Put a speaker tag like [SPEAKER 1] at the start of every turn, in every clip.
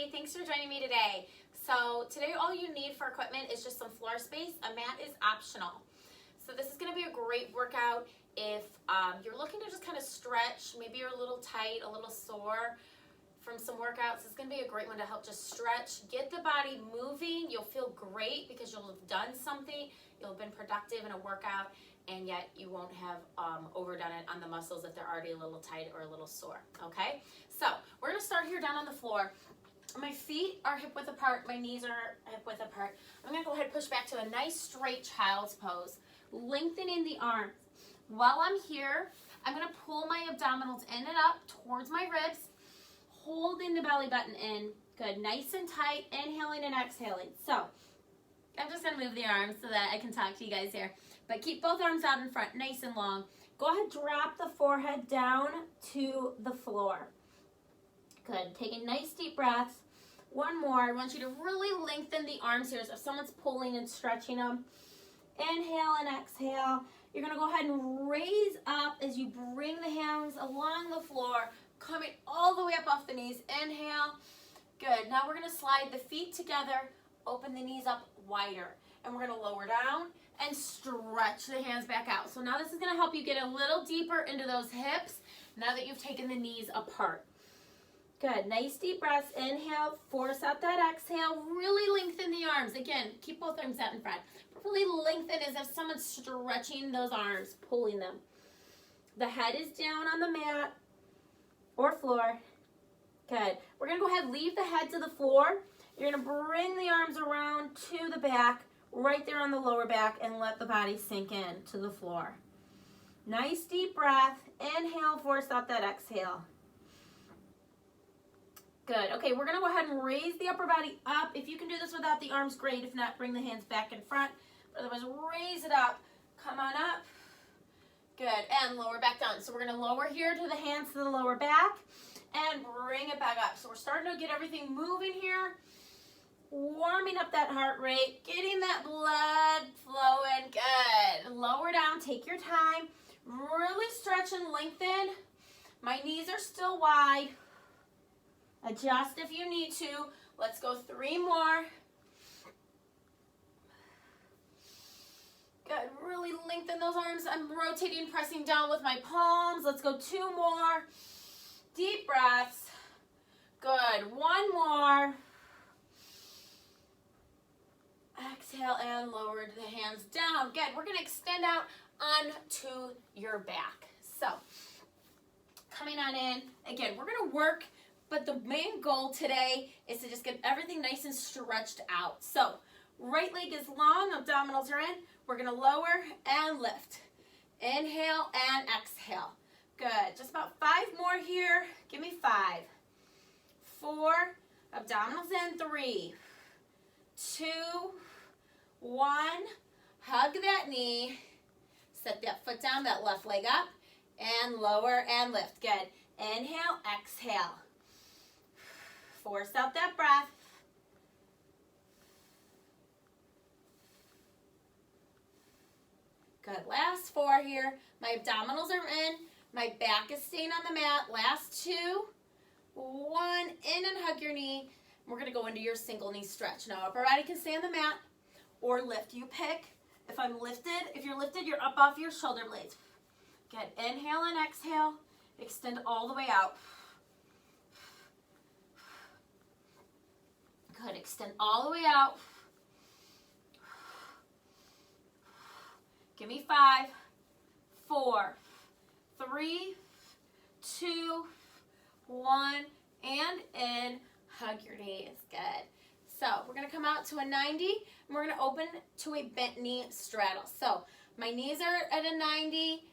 [SPEAKER 1] everybody. Thanks for joining me today. So today all you need for equipment is just some floor space. A mat is optional. So this is going to be a great workout if you're looking to just kind of stretch. Maybe you're a little tight, a little sore from some workouts. It's going to be a great one to help just stretch, get the body moving. You'll feel great because you'll have done something. You'll have been productive in a workout, and yet you won't have overdone it on the muscles if they're already a little tight or a little sore, okay? So we're gonna start here down on the floor. My feet are hip width apart, my knees are hip width apart. I'm gonna go ahead and push back to a nice straight child's pose, lengthening the arms. While I'm here, I'm gonna pull my abdominals in and up towards my ribs, holding the belly button in. Good, nice and tight, inhaling and exhaling. So I'm just gonna move the arms so that I can talk to you guys here. But keep both arms out in front, nice and long. Go ahead, drop the forehead down to the floor. Good, taking nice deep breaths. One more, I want you to really lengthen the arms here as if someone's pulling and stretching them. Inhale and exhale. You're gonna go ahead and raise up as you bring the hands along the floor, coming all the way up off the knees. Inhale, good. Now we're gonna slide the feet together, open the knees up wider. And we're gonna lower down and stretch the hands back out. So now this is gonna help you get a little deeper into those hips now that you've taken the knees apart. Good, nice deep breaths. Inhale, force out that exhale. Really lengthen the arms. Again, keep both arms out in front. Really lengthen as if someone's stretching those arms, pulling them. The head is down on the mat or floor. Good. We're gonna go ahead and leave the head to the floor. You're gonna bring the arms around to the back, right there on the lower back, and let the body sink in to the floor. Nice deep breath. Inhale, force out that exhale. Good. Okay, we're gonna go ahead and raise the upper body up. If you can do this without the arms, great. If not, bring the hands back in front. But otherwise, raise it up. Come on up. Good. And lower back down. So we're gonna lower here to the hands to the lower back and bring it back up. So we're starting to get everything moving here. Warming up that heart rate, getting that blood flowing. Good. Lower down, take your time. Really stretch and lengthen. My knees are still wide. Adjust if you need to. Let's go 3 more. Good. Really lengthen those arms. I'm rotating, pressing down with my palms. Let's go 2 more. Deep breaths. Good. 1 more. Exhale and lower the hands down. Good. We're going to extend out onto your back. So, coming on in. Again, we're going to work, but the main goal today is to just get everything nice and stretched out. So, right leg is long, abdominals are in. We're going to lower and lift. Inhale and exhale. Good. Just about 5 more here. Give me 5. 4. Abdominals in. 3. 2. 1. Hug that knee. Set that foot down, that left leg up. And lower and lift. Good. Inhale, exhale. Force out that breath. Good. Last 4 here. My abdominals are in. My back is staying on the mat. Last 2. 1. In and hug your knee. We're going to go into your single knee stretch. Now, upper body can stay on the mat or lift. You pick. If you're lifted, you're up off your shoulder blades. Good. Inhale and exhale. Extend all the way out. Good. Extend all the way out. Give me 5, 4, 3, 2, 1, and in. Hug your knees. Good. So we're going to come out to a 90, and we're going to open to a bent knee straddle. So my knees are at a 90,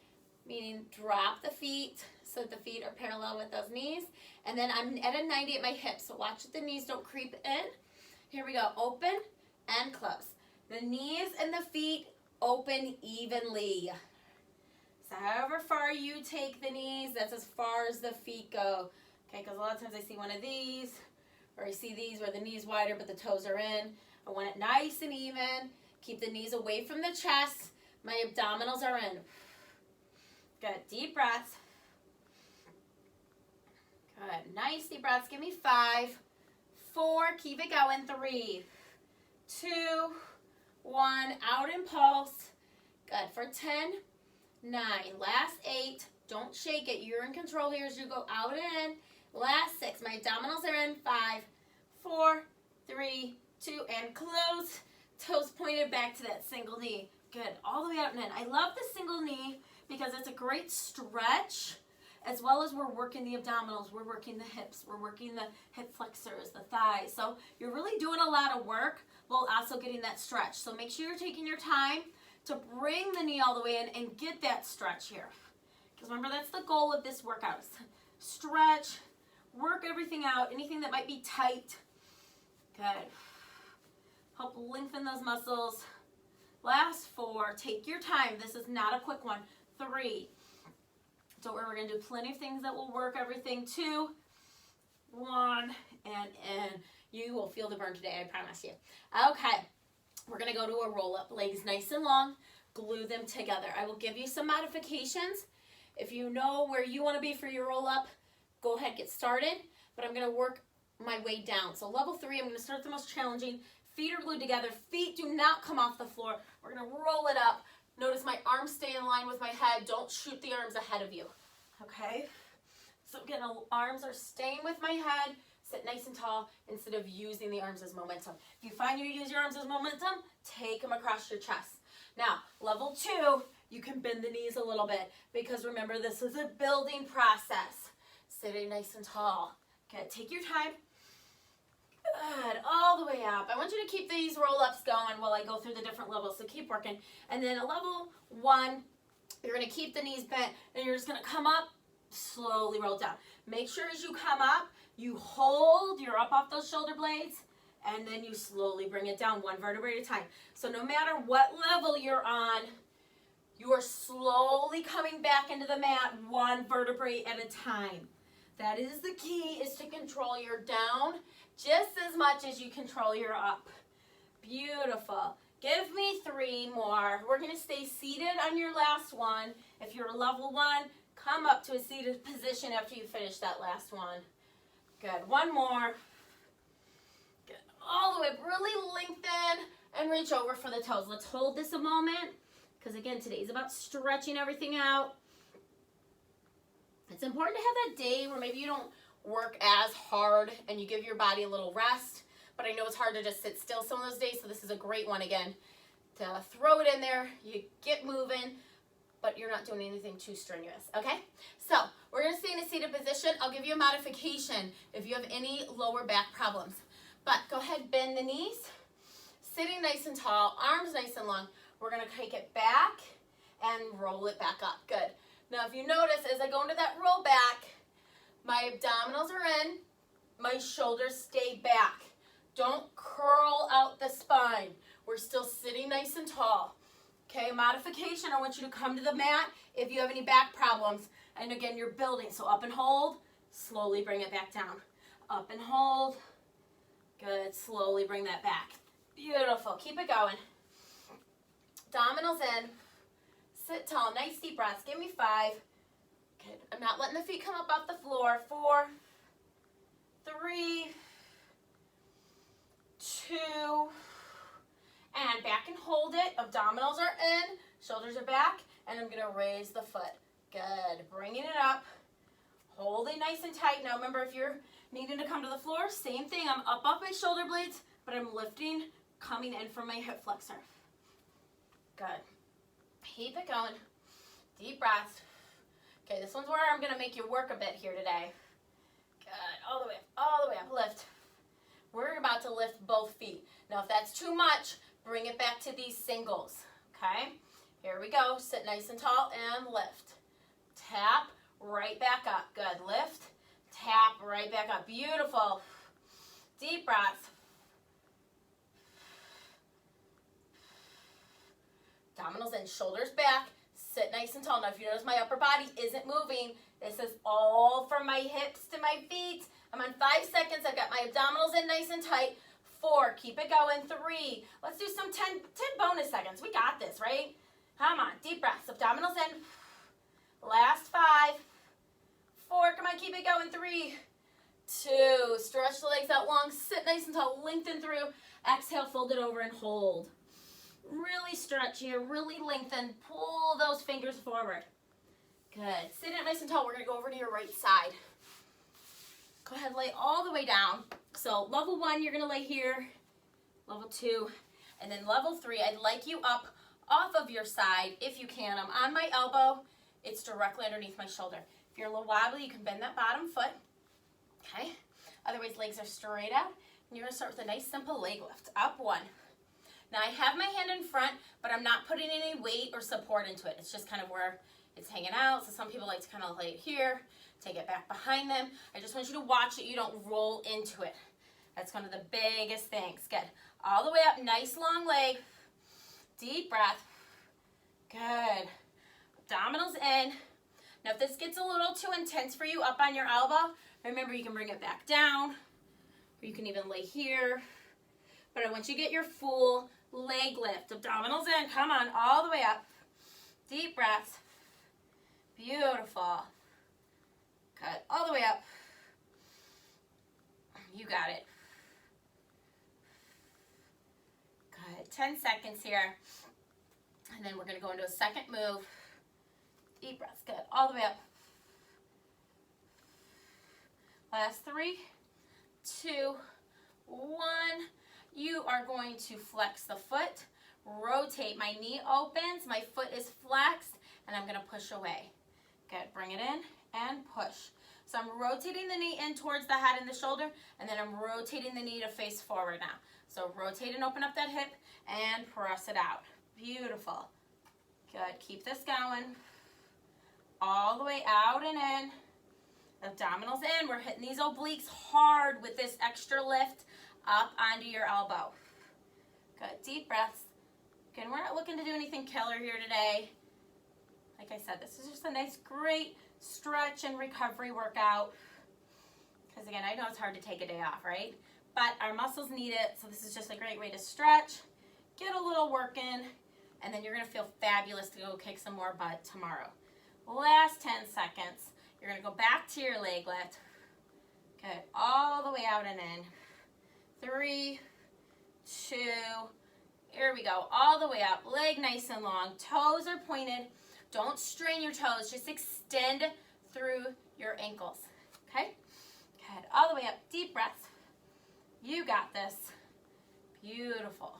[SPEAKER 1] meaning drop the feet so that the feet are parallel with those knees. And then I'm at a 90 at my hips, so watch that the knees don't creep in. Here we go. Open and close. The knees and the feet open evenly. So however far you take the knees, that's as far as the feet go. Okay, because a lot of times I see one of these, or I see these where the knee's wider but the toes are in. I want it nice and even. Keep the knees away from the chest. My abdominals are in. Good. Deep breaths. Good. Nice deep breaths. Give me 5, 4, keep it going, 3, 2, 1, out and pulse. Good, for 10, 9, last 8, don't shake it, you're in control here as you go out and in. Last 6, my abdominals are in, 5, 4, 3, 2, and close. Toes pointed back to that single knee. Good, all the way out and in. I love the single knee because it's a great stretch, as well as we're working the abdominals, we're working the hips, we're working the hip flexors, the thighs. So you're really doing a lot of work while also getting that stretch. So make sure you're taking your time to bring the knee all the way in and get that stretch here. Because remember, that's the goal of this workout. Stretch, work everything out, anything that might be tight. Good. Help lengthen those muscles. Last 4, take your time. This is not a quick one. 3, don't worry, we're gonna do plenty of things that will work everything. 2, 1, and in. You will feel the burn today, I promise you. Okay, we're gonna go to a roll up. Legs nice and long, glue them together. I will give you some modifications. If you know where you wanna be for your roll up, go ahead, get started, but I'm gonna work my way down. So level 3, I'm gonna start the most challenging. Feet are glued together. Feet do not come off the floor. We're gonna roll it up. Notice my arms stay in line with my head. Don't shoot the arms ahead of you, okay? So again, arms are staying with my head. Sit nice and tall instead of using the arms as momentum. If you find you use your arms as momentum, take them across your chest. Now, level 2, you can bend the knees a little bit because remember, this is a building process. Sitting nice and tall. Okay, take your time. Good, all the way up. I want you to keep these roll-ups going while I go through the different levels, so keep working. And then a level 1, you're gonna keep the knees bent, and you're just gonna come up, slowly roll down. Make sure as you come up, you hold, you're up off those shoulder blades, and then you slowly bring it down 1 vertebrae at a time. So no matter what level you're on, you are slowly coming back into the mat 1 vertebrae at a time. That is the key, is to control your down just as much as you control your up. Beautiful. Give me 3 more. We're going to stay seated on your last one. If you're a level 1, come up to a seated position after you finish that last one. Good. 1 more. Good. All the way. Really lengthen and reach over for the toes. Let's hold this a moment because, again, today's about stretching everything out. It's important to have that day where maybe you don't work as hard and you give your body a little rest, but I know it's hard to just sit still some of those days, so this is a great one again to throw it in there. You get moving, but you're not doing anything too strenuous, okay? So we're gonna stay in a seated position. I'll give you a modification if you have any lower back problems, but go ahead, bend the knees, sitting nice and tall, arms nice and long. We're gonna take it back and roll it back up. Good. Now, if you notice, as I go into that roll back, my abdominals are in, my shoulders stay back. Don't curl out the spine. We're still sitting nice and tall. Okay, modification, I want you to come to the mat if you have any back problems. And again, you're building, so up and hold, slowly bring it back down. Up and hold, good, slowly bring that back. Beautiful, keep it going. Abdominals in. Sit tall, nice deep breaths. Give me 5. Good. I'm not letting the feet come up off the floor. 4, 3, 2, and back and hold it. Abdominals are in, shoulders are back, and I'm going to raise the foot. Good. Bringing it up. Holding nice and tight. Now remember, if you're needing to come to the floor, same thing. I'm up off my shoulder blades, but I'm lifting, coming in from my hip flexor. Good. Keep it going. Deep breaths. Okay, this one's where I'm going to make you work a bit here today. Good. All the way up, lift. We're about to lift both feet. Now, if that's too much, bring it back to these singles. Okay? Here we go. Sit nice and tall and lift. Tap, right back up. Good. Lift, tap, right back up. Beautiful. Deep breaths. Abdominals in, shoulders back, sit nice and tall. Now, if you notice my upper body isn't moving, this is all from my hips to my feet. I'm on 5 seconds. I've got my abdominals in nice and tight. 4, keep it going. 3, let's do some 10 bonus seconds. We got this, right? Come on, deep breaths. Abdominals in. Last 5, 4, come on, keep it going. 3, 2. Stretch the legs out long, sit nice and tall, lengthen through. Exhale, fold it over and hold. Really stretch here, really lengthen. Pull those fingers forward. Good. Sit up nice and tall. We're going to go over to your right side. Go ahead, lay all the way down. So level 1, you're going to lay here. Level 2. And then level 3, I'd like you up off of your side if you can. I'm on my elbow. It's directly underneath my shoulder. If you're a little wobbly, you can bend that bottom foot. Okay? Otherwise, legs are straight out. And you're going to start with a nice simple leg lift. Up 1. Now I have my hand in front, but I'm not putting any weight or support into it. It's just kind of where it's hanging out. So some people like to kind of lay it here, take it back behind them. I just want you to watch it. You don't roll into it. That's one of the biggest things. Good. All the way up, nice long leg. Deep breath. Good. Abdominals in. Now if this gets a little too intense for you, up on your elbow, remember you can bring it back down, or you can even lay here. But I want you to get your full leg lift. Abdominals in. Come on, all the way up. Deep breaths. Beautiful. Good. All the way up. You got it. Good. 10 seconds here. And then we're going to go into a second move. Deep breaths. Good. All the way up. Last 3, 2, 1. You are going to flex the foot, rotate. My knee opens, my foot is flexed, and I'm going to push away. Good. Bring it in and push. So I'm rotating the knee in towards the head and the shoulder, and then I'm rotating the knee to face forward now. So rotate and open up that hip and press it out. Beautiful. Good. Keep this going. All the way out and in. Abdominals in. We're hitting these obliques hard with this extra lift up onto your elbow. Good. Deep breaths. Again, we're not looking to do anything killer here today. Like I said, this is just a nice, great stretch and recovery workout. Because again, I know it's hard to take a day off, right? But our muscles need it, so this is just a great way to stretch, get a little work in, and then you're going to feel fabulous to go kick some more butt tomorrow. Last 10 seconds. You're going to go back to your leg lift. Good. All the way out and in. 3, 2, here we go. All the way up. Leg nice and long. Toes are pointed. Don't strain your toes. Just extend through your ankles. Okay? Good. All the way up. Deep breaths. You got this. Beautiful.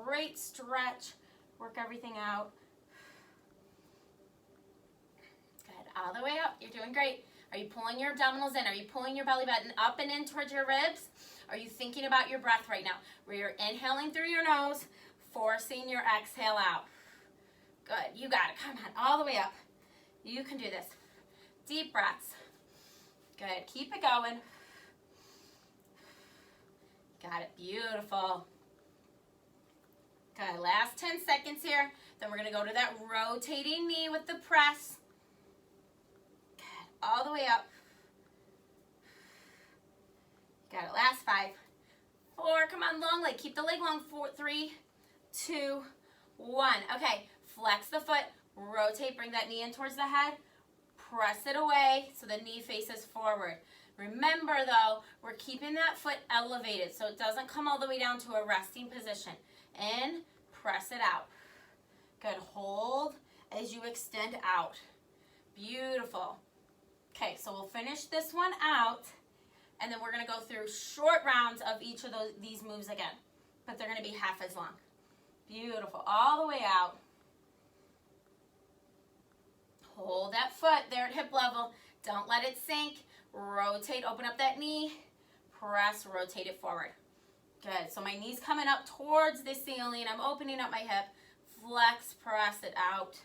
[SPEAKER 1] Great stretch. Work everything out. Good. All the way up. You're doing great. Are you pulling your abdominals in? Are you pulling your belly button up and in towards your ribs? Are you thinking about your breath right now? Where you're inhaling through your nose, forcing your exhale out. Good. You got it. Come on. All the way up. You can do this. Deep breaths. Good. Keep it going. Got it. Beautiful. Good. Last 10 seconds here. Then we're going to go to that rotating knee with the press. Good. All the way up. Got it. Last 5, 4. Come on, long leg. Keep the leg long. 4, 3, 2, 1. Okay. Flex the foot. Rotate. Bring that knee in towards the head. Press it away so the knee faces forward. Remember, though, we're keeping that foot elevated so it doesn't come all the way down to a resting position. In. Press it out. Good. Hold as you extend out. Beautiful. Okay, so we'll finish this one out. And then we're going to go through short rounds of each of these moves again. But they're going to be half as long. Beautiful. All the way out. Hold that foot there at hip level. Don't let it sink. Rotate. Open up that knee. Press. Rotate it forward. Good. So my knee's coming up towards the ceiling. I'm opening up my hip. Flex. Press it out.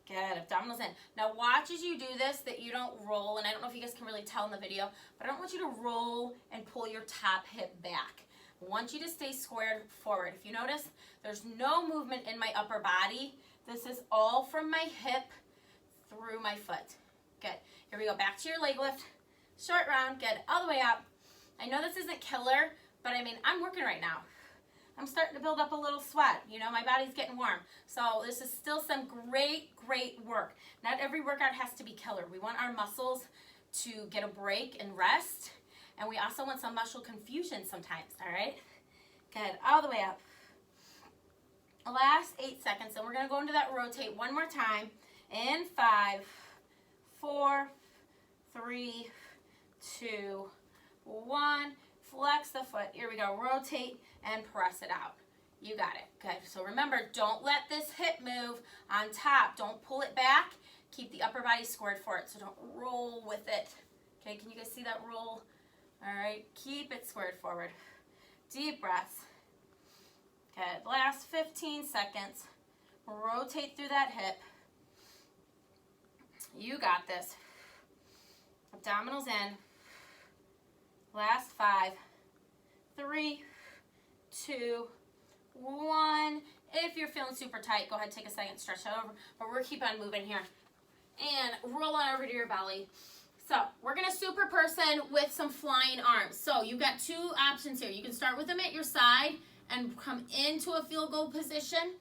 [SPEAKER 1] Good. Abdominals in. Now watch as you do this that you don't roll, and I don't know if you guys can really tell in the video, but I don't want you to roll and pull your top hip back. I want you to stay squared forward. If you notice, there's no movement in my upper body. This is all from my hip through my foot. Good. Here we go. Back to your leg lift. Short round. Good. All the way up. I know this isn't killer, but I mean, I'm working right now. I'm starting to build up a little sweat. You know, my body's getting warm. So this is still some great, great work. Not every workout has to be killer. We want our muscles to get a break and rest. And we also want some muscle confusion sometimes, all right? Good, all the way up. Last 8 seconds, and we're gonna go into that rotate one more time. In 5, 4, 3, 2, 1. Flex the foot. Here we go. Rotate and press it out. You got it. Good. So remember, don't let this hip move on top. Don't pull it back. Keep the upper body squared for it. So don't roll with it. Okay, can you guys see that roll? All right, keep it squared forward. Deep breaths. Good. Last 15 seconds. Rotate through that hip. You got this. Abdominals in. Last 5, 3, 2, 1. If you're feeling super tight, go ahead, take a second, stretch that over. But we're keep on moving here. And roll on over to your belly. So we're gonna super person with some flying arms. So you've got 2 options here. You can start with them at your side and come into a field goal position.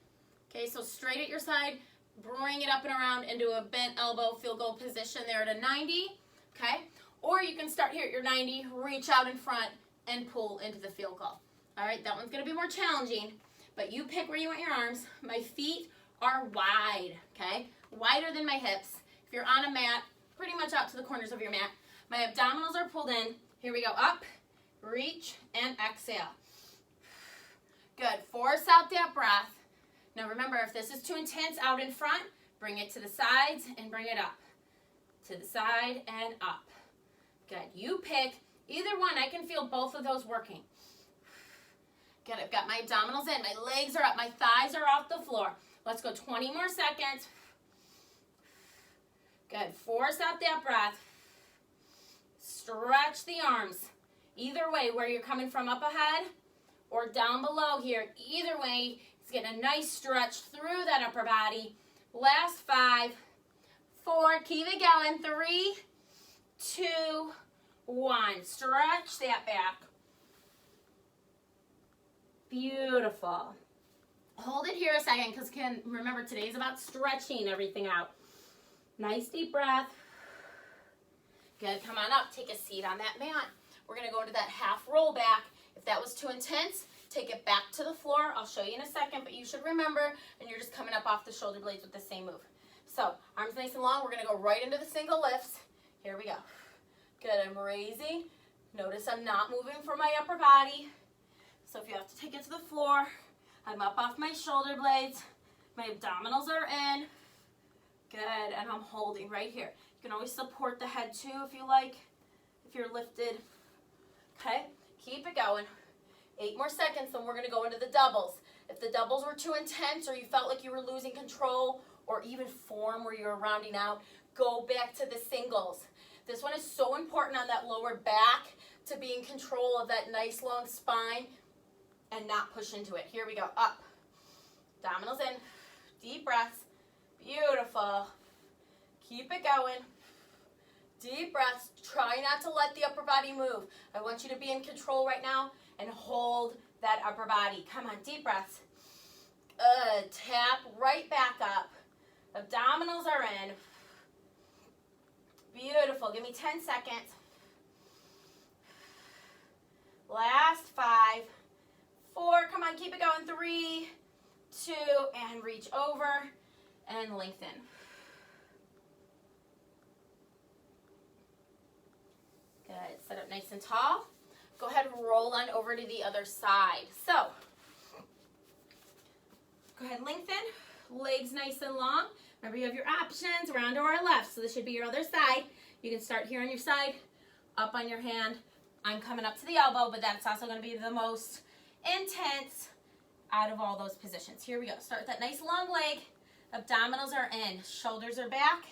[SPEAKER 1] Okay, so straight at your side, bring it up and around into a bent elbow field goal position there at a 90. Okay. Or you can start here at your 90, reach out in front, and pull into the field goal. All right, that one's going to be more challenging, but you pick where you want your arms. My feet are wide, okay? Wider than my hips. If you're on a mat, pretty much out to the corners of your mat. My abdominals are pulled in. Here we go, up, reach, and exhale. Good, force out that breath. Now remember, if this is too intense out in front, bring it to the sides and bring it up. To the side and up. Good. You pick either one. I can feel both of those working. Good. I've got my abdominals in. My legs are up. My thighs are off the floor. Let's go 20 more seconds. Good. Force out that breath. Stretch the arms. Either way, where you're coming from up ahead or down below here. Either way, it's getting a nice stretch through that upper body. Last 5, 4. Keep it going. 3, 2, 1. Stretch that back. Beautiful. Hold it here a second because remember today's about stretching everything out. Nice deep breath. Good. Come on up. Take a seat on that mat. We're going to go into that half roll back. If that was too intense, take it back to the floor. I'll show you in a second, but you should remember, and you're just coming up off the shoulder blades with the same move. So arms nice and long. We're going to go right into the single lifts. Here we go. Good, I'm raising. Notice I'm not moving from my upper body. So if you have to take it to the floor, I'm up off my shoulder blades. My abdominals are in. Good, and I'm holding right here. You can always support the head too if you like, if you're lifted. Okay, keep it going. 8 more seconds, then we're gonna go into the doubles. If the doubles were too intense or you felt like you were losing control or even form where you were rounding out, go back to the singles. This one is so important on that lower back to be in control of that nice long spine and not push into it. Here we go, up. Abdominals in, deep breaths, beautiful. Keep it going. Deep breaths, try not to let the upper body move. I want you to be in control right now and hold that upper body. Come on, deep breaths. Good, tap right back up. Abdominals are in. Beautiful. Give me 10 seconds. Last 5, 4. Come on, keep it going. 3, 2, and reach over and lengthen. Good. Set up nice and tall. Go ahead and roll on over to the other side. So, go ahead and lengthen. Legs nice and long. Remember, you have your options, around or left. So this should be your other side. You can start here on your side, up on your hand. I'm coming up to the elbow, but that's also going to be the most intense out of all those positions. Here we go. Start with that nice long leg. Abdominals are in. Shoulders are back.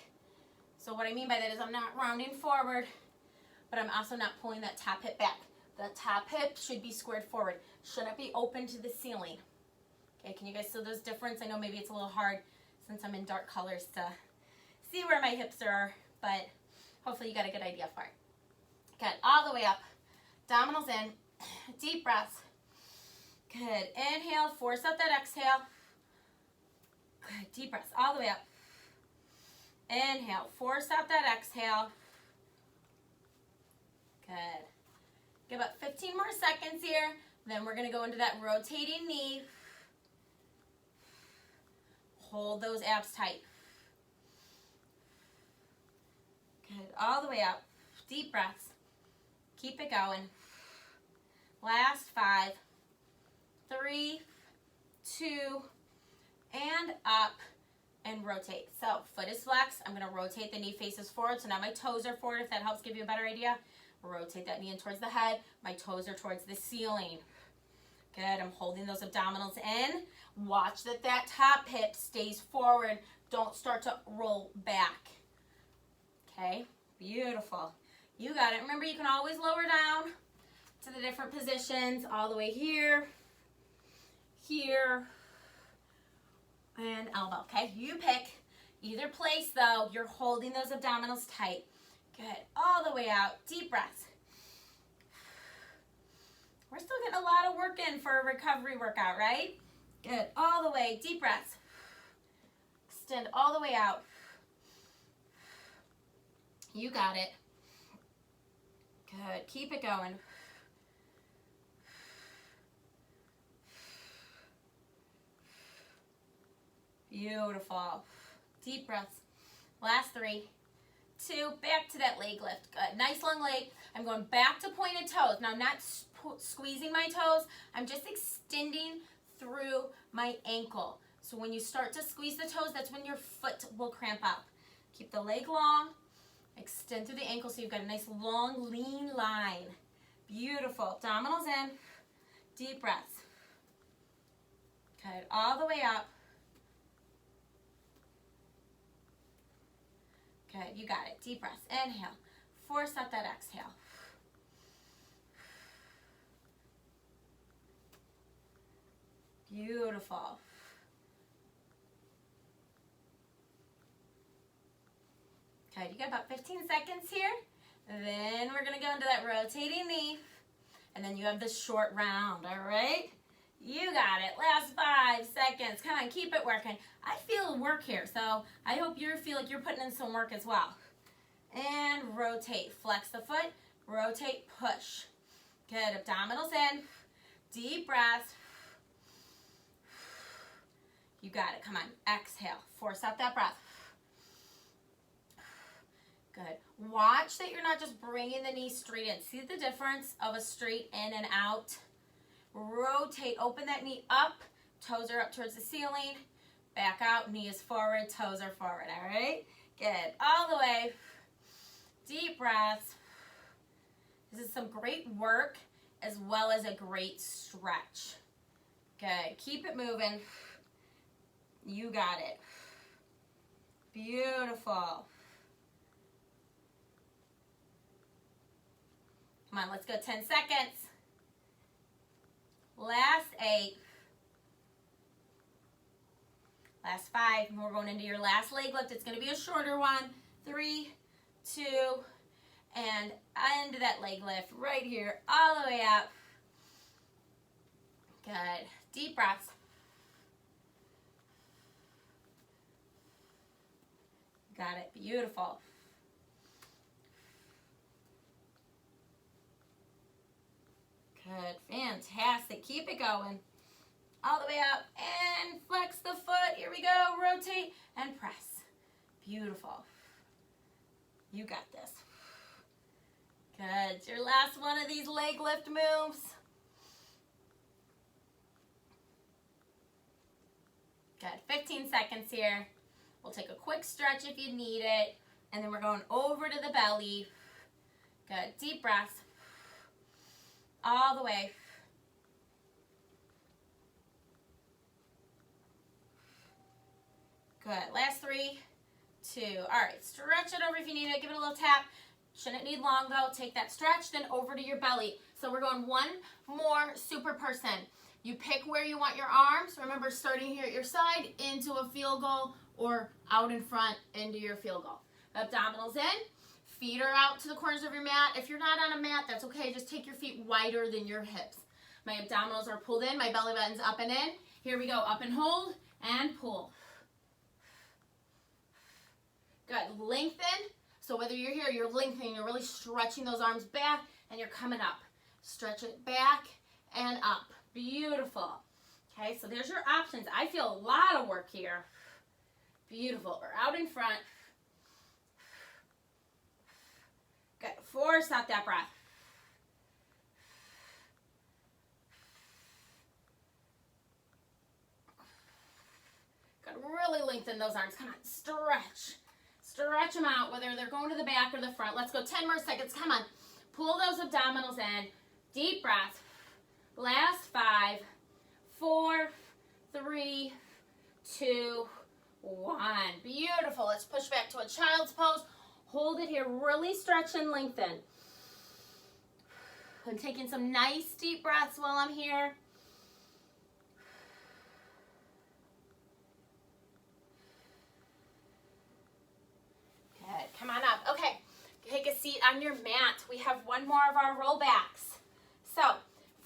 [SPEAKER 1] So what I mean by that is I'm not rounding forward, but I'm also not pulling that top hip back. The top hip should be squared forward. Shouldn't be open to the ceiling. Okay, can you guys see those difference? I know maybe it's a little hard since I'm in dark colors to see where my hips are, but hopefully you got a good idea for it. Good, all the way up. Abdominals in. Deep breaths. Good, inhale, force out that exhale. Good, deep breaths, all the way up. Inhale, force out that exhale. Good. 15 more seconds here. Then we're gonna go into that rotating knee. Hold those abs tight. Good, all the way up. Deep breaths. Keep it going. Last 5, 3, 2, and up, and rotate. So foot is flexed. I'm gonna rotate, the knee faces forward, so now my toes are forward, if that helps give you a better idea. Rotate that knee in towards the head. My toes are towards the ceiling. Good, I'm holding those abdominals in. Watch that that top hip stays forward. Don't start to roll back. Okay, beautiful. You got it. Remember, you can always lower down to the different positions, all the way here, here, and elbow. Okay, you pick either place though. You're holding those abdominals tight. Good, all the way out. Deep breaths. We're still getting a lot of work in for a recovery workout, right? Good, all the way. Deep breaths. Extend all the way out. You got it. Good, keep it going. Beautiful. Deep breaths. Last 3, 2, back to that leg lift. Good, nice long leg. I'm going back to pointed toes. Now I'm not squeezing my toes. I'm just extending through my ankle. So when you start to squeeze the toes, that's when your foot will cramp up. Keep the leg long. Extend through the ankle so you've got a nice long, lean line. Beautiful. Abdominals in. Deep breaths. Good. All the way up. Good. You got it. Deep breaths. Inhale. Force out that exhale. Beautiful. Okay, you got about 15 seconds here. Then we're gonna go into that rotating knee. And then you have the short round, all right? You got it. Last 5 seconds. Come on, keep it working. I feel work here, so I hope you feel like you're putting in some work as well. And rotate. Flex the foot. Rotate, push. Good. Abdominals in. Deep breaths. You got it. Come on. Exhale. Force out that breath. Good. Watch that you're not just bringing the knee straight in. See the difference of a straight in and out? Rotate. Open that knee up. Toes are up towards the ceiling. Back out. Knee is forward. Toes are forward. All right? Good. All the way. Deep breaths. This is some great work as well as a great stretch. Good. Keep it moving. You got it. Beautiful. Come on, let's go 10 seconds. Last 8. Last 5. And we're going into your last leg lift. It's going to be a shorter one. 3, 2, and into that leg lift right here, all the way up. Good. Deep breaths. Got it. Beautiful. Good. Fantastic. Keep it going. All the way up and flex the foot. Here we go. Rotate and press. Beautiful. You got this. Good. It's your last one of these leg lift moves. Good. 15 seconds here. We'll take a quick stretch if you need it. And then we're going over to the belly. Good. Deep breaths. All the way. Good. Last 3, 2. All right. Stretch it over if you need it. Give it a little tap. Shouldn't need long though. Take that stretch, then over to your belly. So we're going one more super person. You pick where you want your arms. Remember, starting here at your side into a field goal or out in front into your field goal. Abdominals in. Feet are out to the corners of your mat. If you're not on a mat, that's okay. Just take your feet wider than your hips. My abdominals are pulled in. My belly button's up and in. Here we go. Up and hold and pull. Good. Lengthen. So whether you're here, you're lengthening, you're really stretching those arms back, and you're coming up. Stretch it back and up. Beautiful. Okay, so there's your options. I feel a lot of work here. Beautiful. Or out in front. Good. Force out that breath. Good. Really lengthen those arms. Come on. Stretch. Stretch them out, whether they're going to the back or the front. Let's go 10 more seconds. Come on. Pull those abdominals in. Deep breath. Last 5, 4, 3, 2, 1. Beautiful. Let's push back to a child's pose. Hold it here. Really stretch and lengthen. I'm taking some nice deep breaths while I'm here. Good. Come on up. Okay. Take a seat on your mat. We have one more of our rollbacks. So,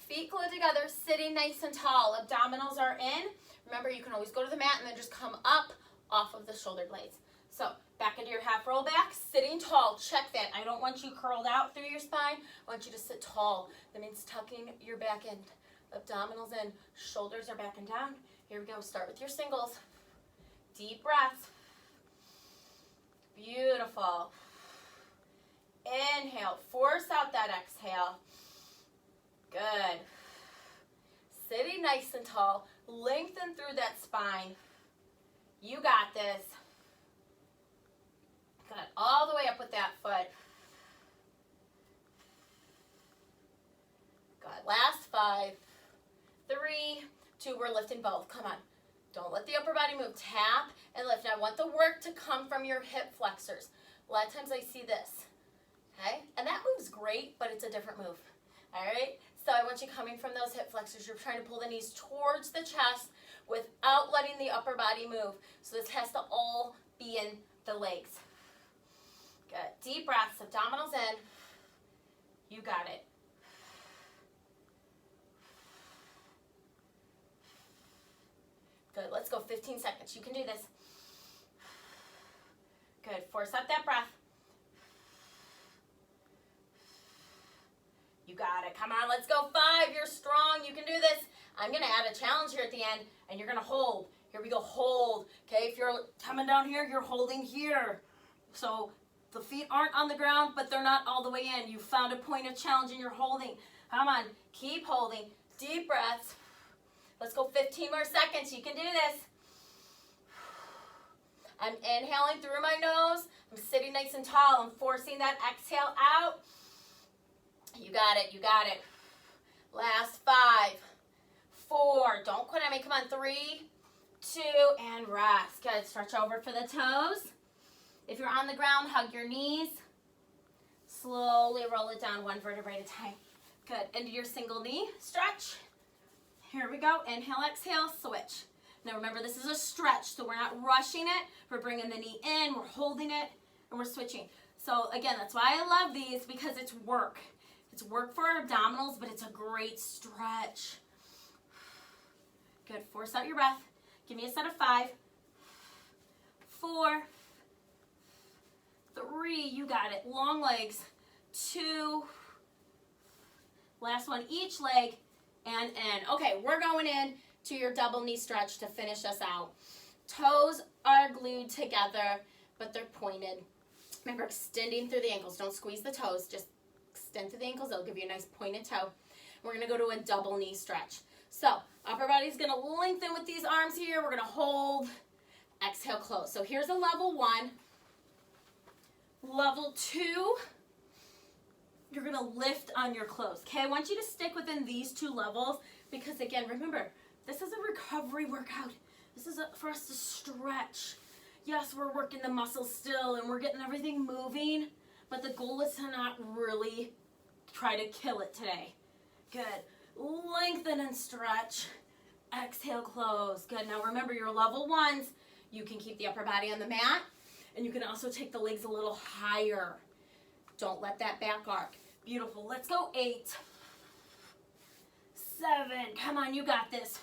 [SPEAKER 1] feet glued together, sitting nice and tall. Abdominals are in. Remember, you can always go to the mat and then just come up off of the shoulder blades. So, back into your half roll back, sitting tall. Check that. I don't want you curled out through your spine. I want you to sit tall. That means tucking your back in. Abdominals in. Shoulders are back and down. Here we go. Start with your singles. Deep breaths. Beautiful. Inhale. Force out that exhale. Good. Sitting nice and tall. Lengthen through that spine. You got this. Good. All the way up with that foot. Good. Last 5, 3, 2. We're lifting both. Come on. Don't let the upper body move. Tap and lift. I want the work to come from your hip flexors. A lot of times I see this. Okay? And that move's great, but it's a different move. All right? So I want you coming from those hip flexors. You're trying to pull the knees towards the chest without letting the upper body move. So this has to all be in the legs. Good. Deep breaths, abdominals in. You got it. Good. Let's go 15 seconds. You can do this. Good. Force up that breath. You got it. Come on, let's go 5. You're strong. You can do this. I'm going to add a challenge here at the end, and you're going to hold. Here we go. Hold. Okay, if you're coming down here, you're holding here. So the feet aren't on the ground, but they're not all the way in. You found a point of challenge, and you're holding. Come on. Keep holding. Deep breaths. Let's go 15 more seconds. You can do this. I'm inhaling through my nose. I'm sitting nice and tall. I'm forcing that exhale out. You got it. You got it. Last 5, 4. Don't quit on me. Come on. 3, 2, and rest. Good. Stretch over for the toes. If you're on the ground, hug your knees. Slowly roll it down 1 vertebrae at a time. Good. Into your single knee. Stretch. Here we go. Inhale, exhale, switch. Now remember, this is a stretch, so we're not rushing it. We're bringing the knee in, we're holding it, and we're switching. So again, that's why I love these, because it's work. It's work for our abdominals, but it's a great stretch. Good. Force out your breath. Give me a set of 5, 4, 3. You got it. Long legs. 2. Last one, each leg, and in. Okay, we're going in to your double knee stretch to finish us out. Toes are glued together, but they're pointed. Remember, extending through the ankles. Don't squeeze the toes. Just extend through the ankles. They'll give you a nice pointed toe. We're going to go to a double knee stretch. So, upper body's going to lengthen with these arms here. We're going to hold. Exhale, close. So, here's a level 1. Level 2. You're going to lift on your close. Okay, I want you to stick within these 2 levels because, again, remember, this is a recovery workout. This is for us to stretch. Yes, we're working the muscles still and we're getting everything moving, but the goal is to not really try to kill it today. Good. Lengthen and stretch. Exhale, close. Good. Now remember, your level 1s, you can keep the upper body on the mat, and you can also take the legs a little higher. Don't let that back arc. Beautiful. Let's go 8, 7. Come on, you got this.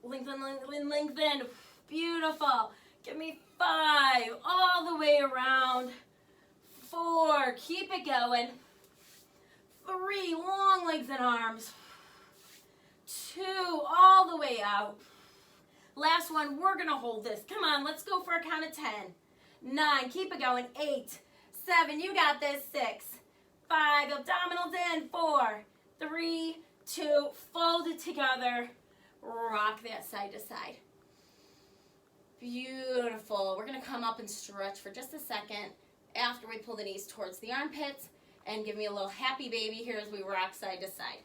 [SPEAKER 1] Lengthen, lengthen, lengthen. Beautiful. Give me 5. All the way around. 4. Keep it going. 3, long legs and arms. 2, all the way out. Last one, we're gonna hold this. Come on, let's go for a count of 10. 9, keep it going. 8, 7, you got this. 6, 5, abdominals in. 4, 3, 2, fold it together. Rock that side to side. Beautiful. We're gonna come up and stretch for just a second after we pull the knees towards the armpits, and give me a little happy baby here as we rock side to side.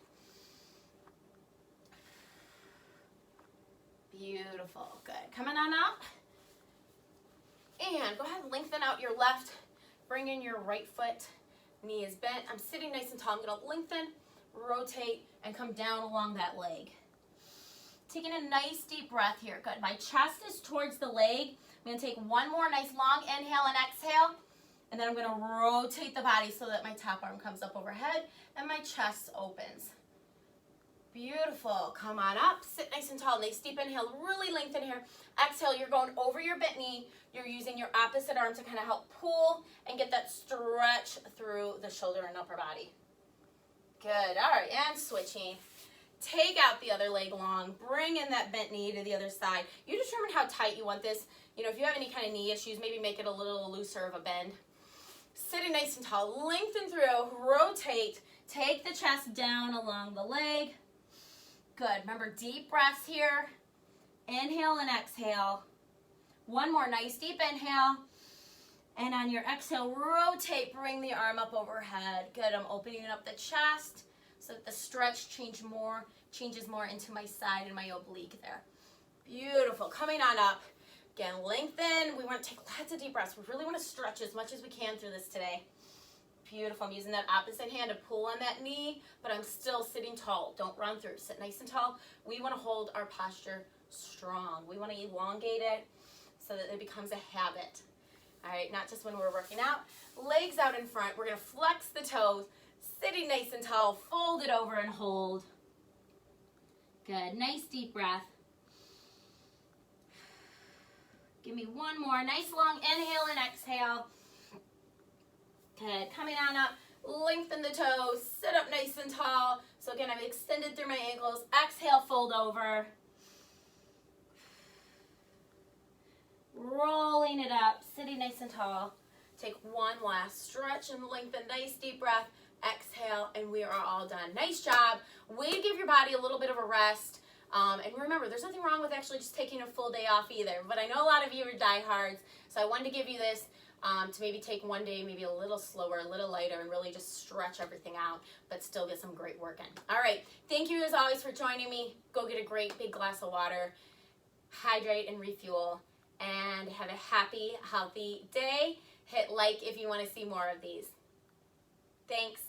[SPEAKER 1] Beautiful. Good. Coming on up. And go ahead and lengthen out your left. Bring in your right foot. Knee is bent. I'm sitting nice and tall. I'm going to lengthen, rotate, and come down along that leg. Taking a nice deep breath here. Good. My chest is towards the leg. I'm going to take one more nice long inhale and exhale. And then I'm going to rotate the body so that my top arm comes up overhead and my chest opens. Beautiful. Come on up. Sit nice and tall. Nice deep inhale. Really lengthen here. Exhale. You're going over your bent knee. You're using your opposite arm to kind of help pull and get that stretch through the shoulder and upper body. Good. All right. And switching. Take out the other leg long. Bring in that bent knee to the other side. You determine how tight you want this. You know, if you have any kind of knee issues, maybe make it a little looser of a bend. Sitting nice and tall. Lengthen through. Rotate. Take the chest down along the leg. Good. Remember, deep breaths here. Inhale and exhale. One more nice deep inhale. And on your exhale, rotate. Bring the arm up overhead. Good. I'm opening up the chest so that the stretch changes more into my side and my oblique there. Beautiful. Coming on up. Again, lengthen. We want to take lots of deep breaths. We really want to stretch as much as we can through this today. Beautiful. I'm using that opposite hand to pull on that knee, but I'm still sitting tall. Don't run through. Sit nice and tall. We want to hold our posture strong. We want to elongate it so that it becomes a habit. All right, not just when we're working out. Legs out in front. We're going to flex the toes. Sitting nice and tall. Fold it over and hold. Good. Nice deep breath. Give me one more. Nice long inhale and exhale. Good. Coming on up. Lengthen the toes. Sit up nice and tall. So again, I'm extended through my ankles. Exhale, fold over. Rolling it up. Sitting nice and tall. Take one last stretch and lengthen. Nice deep breath. Exhale, and we are all done. Nice job. Way to give your body a little bit of a rest. And remember, there's nothing wrong with actually just taking a full day off either. But I know a lot of you are diehards, so I wanted to give you this to maybe take one day, maybe a little slower, a little lighter, and really just stretch everything out, but still get some great work in. All right. Thank you as always for joining me. Go get a great big glass of water, hydrate and refuel, and have a happy, healthy day. Hit like if you want to see more of these. Thanks.